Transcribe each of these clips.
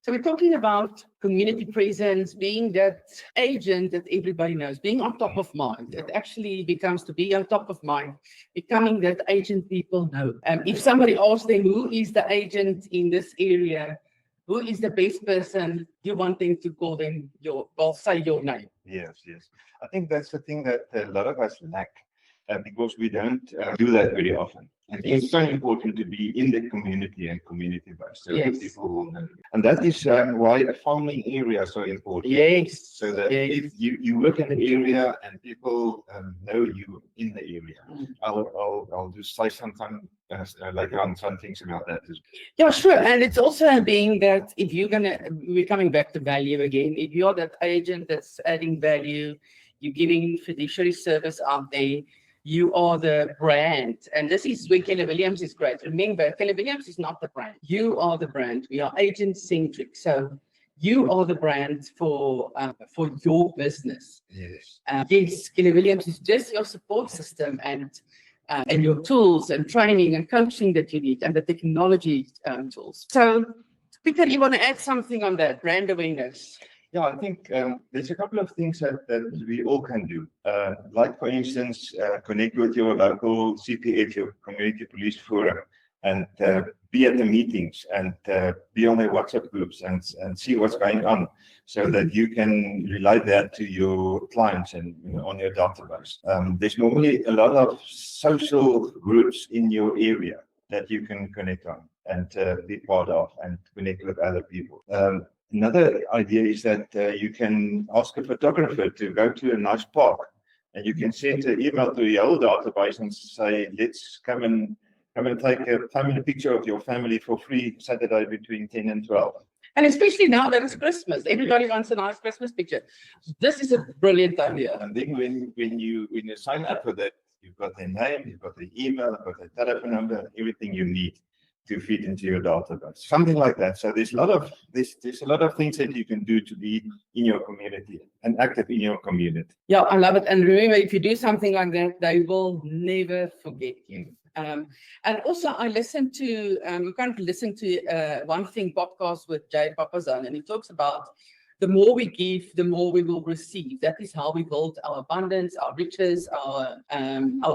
So we're talking about community presence, being that agent that everybody knows, being on top of mind. It actually becomes to be on top of mind, becoming that agent people know. If somebody asks them, who is the agent in this area, who is the best person, you want them to call them say your name. Yes, yes. I think that's the thing that a lot of us lack because we don't do that very often. And it's so important to be in the community and community based. So Yes. people will know. And that is why a farming area is so important. Yes. So that Yes. if you work in the area and people know you in the area, I'll just say sometime later on some things about that as well. Yeah, sure. And it's also being that if we're coming back to value again, if you're that agent that's adding value, you're giving fiduciary service out there, you are the brand. And this is where Keller Williams is great. Remember, Keller Williams is not the brand. You are the brand. We are agent-centric. So you are the brand for your business. Yes. Yes, Keller Williams is just your support system and your tools and training and coaching that you need and the technology tools. So, Peter, you want to add something on that, brand awareness? Yeah, I think there's a couple of things that we all can do. Like, for instance, connect with your local CPF, your community police forum, and be at the meetings and be on their WhatsApp groups and see what's going on so that you can relate that to your clients and on your database. There's normally a lot of social groups in your area that you can connect on and be part of and connect with other people. Another idea is that you can ask a photographer to go to a nice park and you can send an email to your whole database and say, let's come and take a 5-minute picture of your family for free Saturday between 10 and 12. And especially now that it's Christmas, everybody wants a nice Christmas picture. This is a brilliant idea. And then when you sign up for that, you've got their name, you've got the email, you've got the telephone number, everything you need to feed into your database, something like that. So there's a lot of things that you can do to be in your community and active in your community. Yeah, I love it. And remember, if you do something like that, they will never forget you. And also, I listened to One Thing podcast with Jay Papazan, and he talks about the more we give, the more we will receive. That is how we build our abundance, our riches, our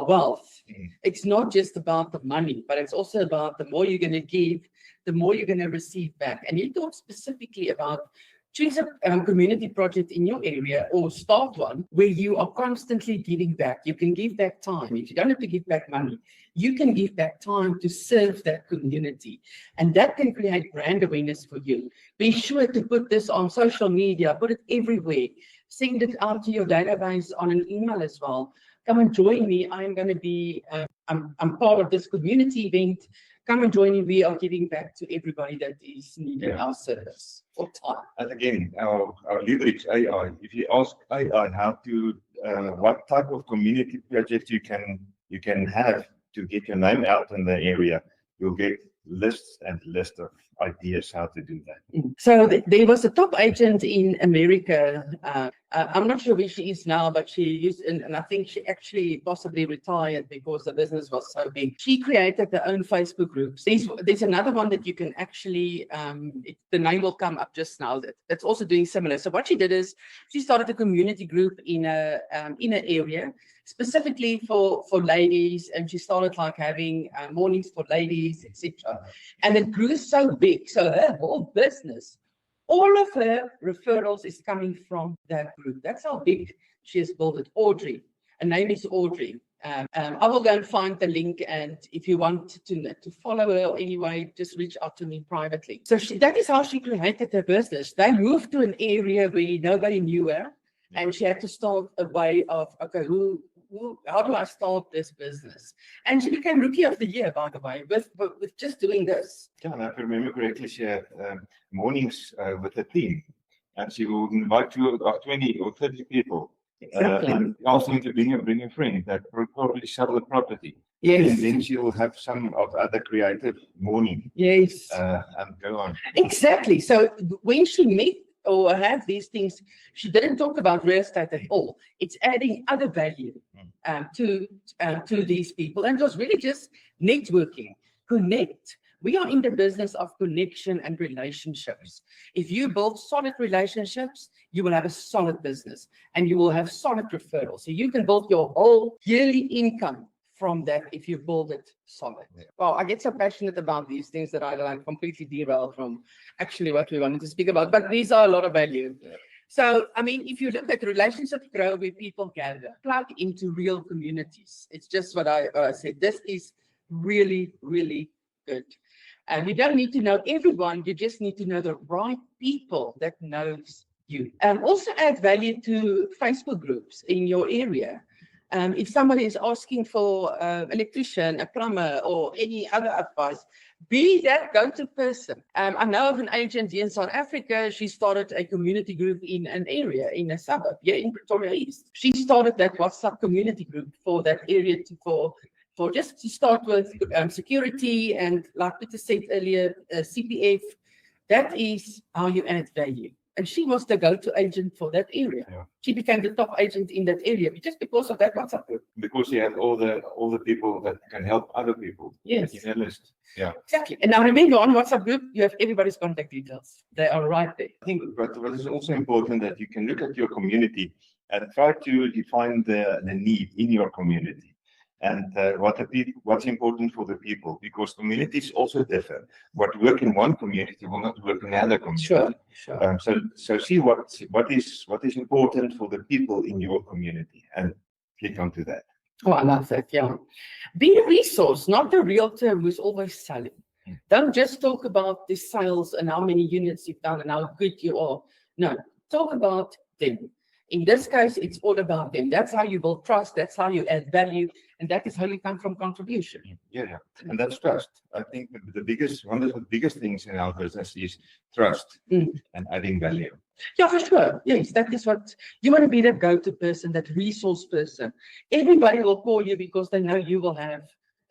wealth. It's not just about the money, but it's also about the more you're going to give, the more you're going to receive back. And he talks specifically about choose a community project in your area or start one where you are constantly giving back. You can give back time. If you don't have to give back money, you can give back time to serve that community. And that can create brand awareness for you. Be sure to put this on social media, put it everywhere. Send it out to your database on an email as well. Come and join me. I'm going to be, I'm part of this community event. Come and join me. We are giving back to everybody that is needing our service or time. And again, our leverage AI. If you ask AI how to, what type of community project you can have to get your name out in the area, you'll get lists and lists of ideas how to do that. So there was a top agent in America. I'm not sure where she is now, but she used, and I think she actually possibly retired because the business was so big. She created her own Facebook groups. There's another one that you can actually, the name will come up just now. That's also doing similar. So what she did is she started a community group in a area specifically for ladies, and she started like having mornings for ladies, etc. And it grew so big. So her whole business, all of her referrals is coming from that group. That's how big she has built it. Audrey, her name is Audrey. I will go and find the link, and if you want to follow her anyway, just reach out to me privately. So that is how she created her business. They moved to an area where nobody knew her, and she had to start a way of, okay, how do I start this business? And she became Rookie of the Year, by the way, with just doing this. Yeah, and if I remember correctly, she had mornings with a team, and she would invite 20 or 30 people. Exactly. And ask them to bring a friend that will probably sell the property. Yes. And then she will have some of other creative morning. Yes. And go on. Exactly. So when she met or have these things, she didn't talk about real estate at all. It's adding other value to these people. And it was really just networking, connect, We are in the business of connection and relationships. If you build solid relationships, you will have a solid business and you will have solid referrals. So you can build your whole yearly income from that if you build it solid. Yeah. Well, I get so passionate about these things that I like completely derail from actually what we wanted to speak about, but these are a lot of value. Yeah. So, I mean, if you look at relationships grow where people gather, plug into real communities. It's just what I said. This is really, really good. And you don't need to know everyone. You just need to know the right people that knows you. Also add value to Facebook groups in your area. If somebody is asking for an electrician, a plumber, or any other advice, be that go-to person. I know of an agent here in South Africa. She started a community group in an area, in a suburb, here in Pretoria East. She started that WhatsApp community group for that area for just to start with security and, like Peter said earlier, CPF. That is how you add value. And she was the go-to agent for that area. Yeah. She became the top agent in that area just because of that WhatsApp group. Because you have all the people that can help other people. Yes. In a list. Yeah. Exactly. And now remember, on WhatsApp group, you have everybody's contact details. They are right there. I think what is also important that you can look at your community and try to define the need in your community. And what's important for the people, because communities also differ. What work in one community will not work in another community. Sure. So see what is important for the people in your community and click onto that. Oh, I love that. Yeah. Be a resource, not the realtor who's always selling. Don't just talk about the sales and how many units you've done and how good you are. No, talk about them. In this case, it's all about them. That's how you build trust. That's how you add value. And that is only come from contribution. Yeah. And that's trust. I think one of the biggest things in our business is trust and adding value. Yeah, for sure. Yes, that is what you want to be, that go-to person, that resource person. Everybody will call you because they know you will have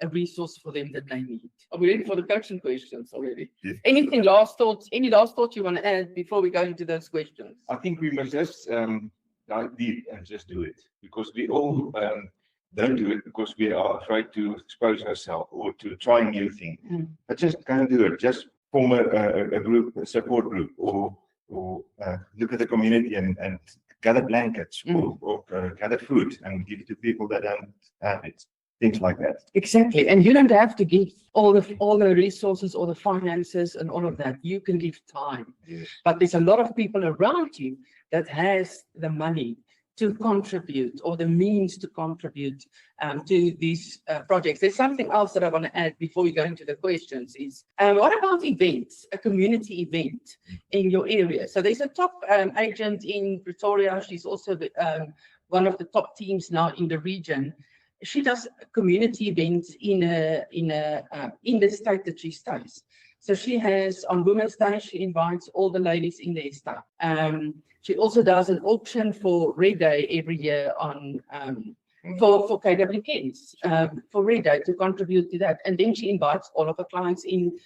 a resource for them that they need. Are we ready for the coaching questions already? Yes. Any last thoughts you want to add before we go into those questions? I think we must just dive deep and just do it, because we all don't do it because we are afraid to expose ourselves or to try new things. But just can't do it. Just form a group, a support group, or look at the community and gather blankets or gather food and give it to people that don't have it. Things like that. Exactly. And you don't have to give all the resources or the finances and all of that. You can give time. Yes. But there's a lot of people around you that has the money to contribute or the means to contribute to these projects. There's something else that I want to add before we go into the questions is, what about events, a community event in your area? So there's a top agent in Pretoria. She's also one of the top teams now in the region. She does community events in the state that she stays. So she has, on Women's Day, she invites all the ladies in the estate. She also does an auction for Red Day every year on for KWKs, for Red Day, to contribute to that. And then she invites all of her clients in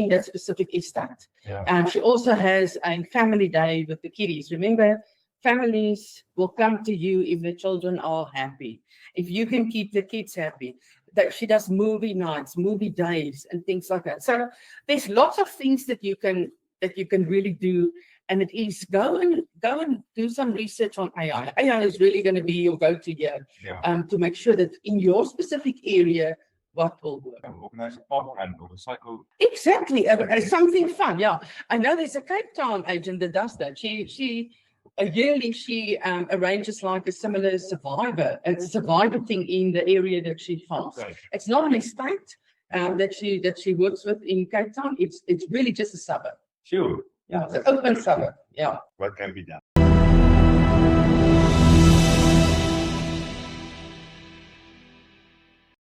that specific estate. Yeah. She also has a family day with the kiddies. Remember, families will come to you if the children are happy. If you can keep the kids happy, that she does movie nights, movie days, and things like that. So there's lots of things that you can really do, and it is go and do some research on AI. AI is really going to be your go-to here, to make sure that in your specific area, what will work. Organize a park run or a cycle. Exactly, something fun. Yeah, I know there's a Cape Town agent that does that. Yearly she arranges like a similar survivor thing in the area that she farms. Okay. It's not an estate that she works with in Cape Town. It's really just a suburb. Sure. Yeah, it's an open suburb. Yeah. What can be done?